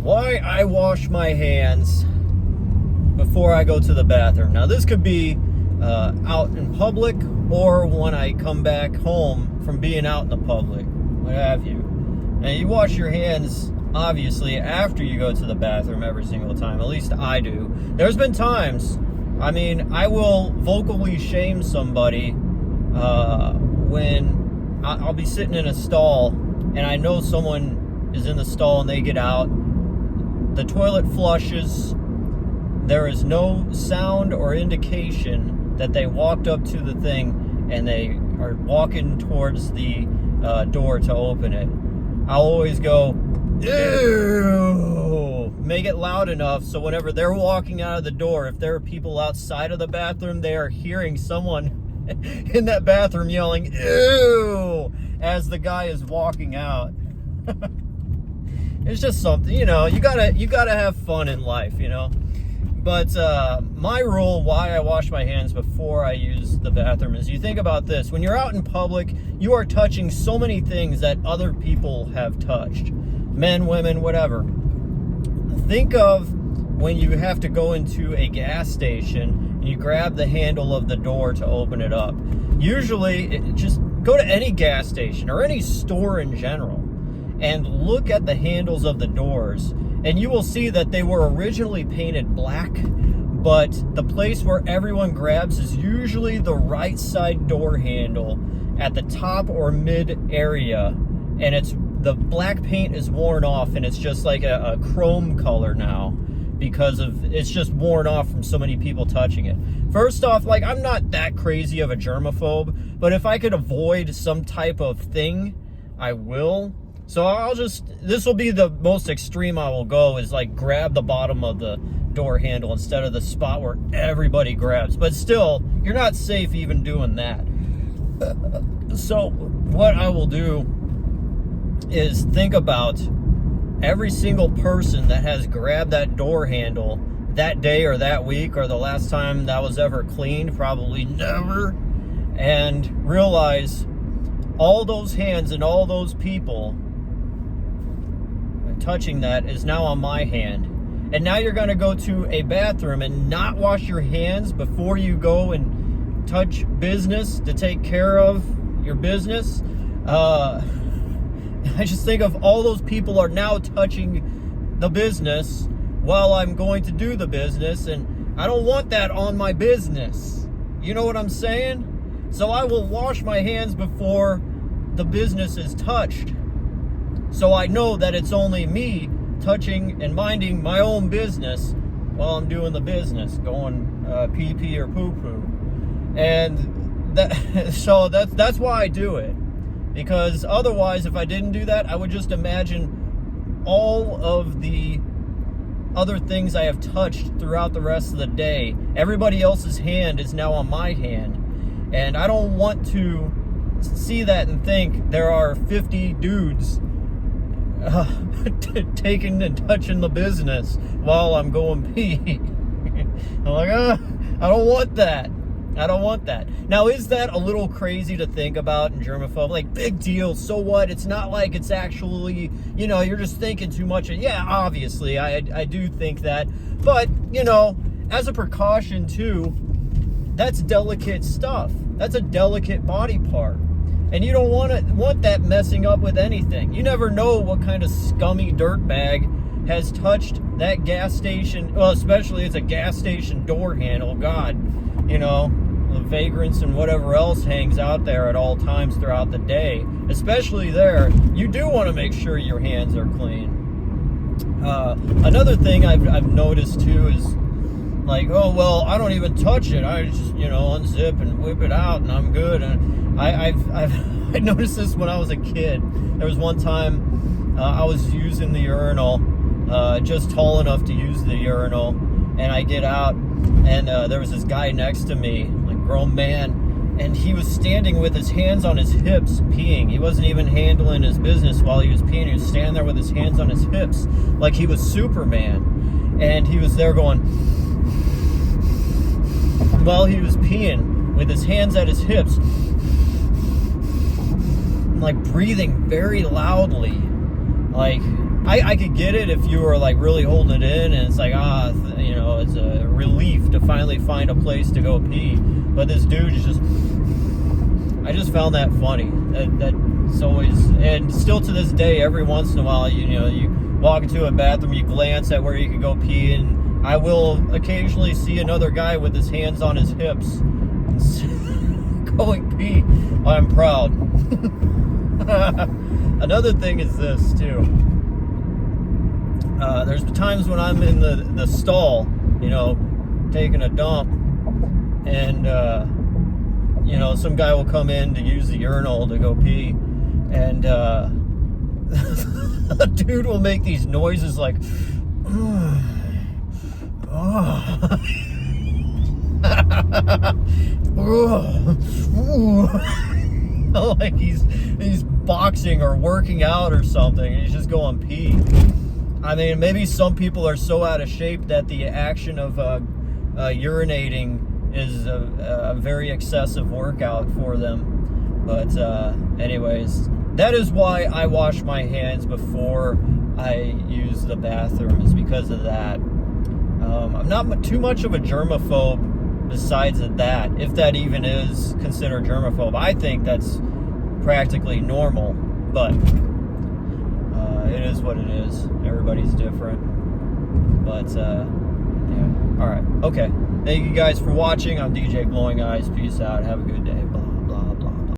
why I wash my hands before I go to the bathroom. Now, this could be out in public or when I come back home from being out in the public, what have you. And you wash your hands, obviously, after you go to the bathroom every single time. At least I do. There's been times, I mean, I will vocally shame somebody when I'll be sitting in a stall and I know someone is in the stall and they get out. The toilet flushes. There is no sound or indication that they walked up to the thing and they are walking towards the door to open it. I'll always go, ew, make it loud enough so whenever they're walking out of the door, if there are people outside of the bathroom, they are hearing someone in that bathroom yelling, ew, as the guy is walking out. It's just something, you know, you gotta have fun in life, you know. But my rule why I wash my hands before I use the bathroom is, you think about this. When you're out in public, you are touching so many things that other people have touched. Men, women, whatever. Think of when you have to go into a gas station and you grab the handle of the door to open it up. Usually, just go to any gas station or any store in general and look at the handles of the doors. And you will see that they were originally painted black, but the place where everyone grabs is usually the right side door handle at the top or mid area. And the black paint is worn off and it's just like a chrome color now because it's just worn off from so many people touching it. First off, like, I'm not that crazy of a germaphobe, but if I could avoid some type of thing, I will. So this will be the most extreme I will go, is like grab the bottom of the door handle instead of the spot where everybody grabs. But still, you're not safe even doing that. So what I will do is think about every single person that has grabbed that door handle that day or that week or the last time that was ever cleaned, probably never, and realize all those hands and all those people touching that is now on my hand. And now you're going to go to a bathroom and not wash your hands before you go and touch business to take care of your business. I just think of all those people are now touching the business while I'm going to do the business, and I don't want that on my business. You know what I'm saying? So I will wash my hands before the business is touched. So I know that it's only me touching and minding my own business while I'm doing the business, going pee-pee or poo-poo. And that's why I do it. Because otherwise, if I didn't do that, I would just imagine all of the other things I have touched throughout the rest of the day. Everybody else's hand is now on my hand. And I don't want to see that and think there are 50 dudes taking and touching the business while I'm going pee. I'm like, I don't want that. I don't want that. Now, is that a little crazy to think about in germaphobe? Like, big deal, so what? It's not like it's actually, you know, you're just thinking too much. Yeah, obviously, I do think that. But, you know, as a precaution, too, that's delicate stuff. That's a delicate body part. And you don't want that messing up with anything. You never know what kind of scummy dirtbag has touched that gas station. Well, especially it's a gas station door handle. God, you know, the vagrants and whatever else hangs out there at all times throughout the day. Especially there, you do want to make sure your hands are clean. Another thing I've noticed too is, like, oh, well, I don't even touch it. I just, you know, unzip and whip it out and I'm good. And I noticed this when I was a kid. There was one time I was using the urinal, just tall enough to use the urinal, and I get out, and there was this guy next to me, like grown man, and he was standing with his hands on his hips peeing. He wasn't even handling his business while he was peeing. He was standing there with his hands on his hips like he was Superman, and he was there going while he was peeing with his hands at his hips, like breathing very loudly. Like, I could get it if you were like really holding it in, and it's like, you know, it's a relief to finally find a place to go pee. But this dude is just, I just found that funny. That's always, and still to this day, every once in a while, you know, you walk into a bathroom, you glance at where you can go pee, and I will occasionally see another guy with his hands on his hips going pee. I'm proud. Another thing is this too. There's times when I'm in the stall, you know, taking a dump, and you know, some guy will come in to use the urinal to go pee, and a dude will make these noises like, like he's boxing or working out or something, and he's just going pee. I mean, maybe some people are so out of shape that the action of urinating is a very excessive workout for them. But anyways, that is why I wash my hands before I use the bathroom, is because of that. I'm not too much of a germaphobe besides that, if that even is considered germaphobe. I think that's practically normal, but it is what it is. Everybody's different. But yeah. All right. Okay. Thank you guys for watching. I'm DJ Glowing Eyes. Peace out. Have a good day.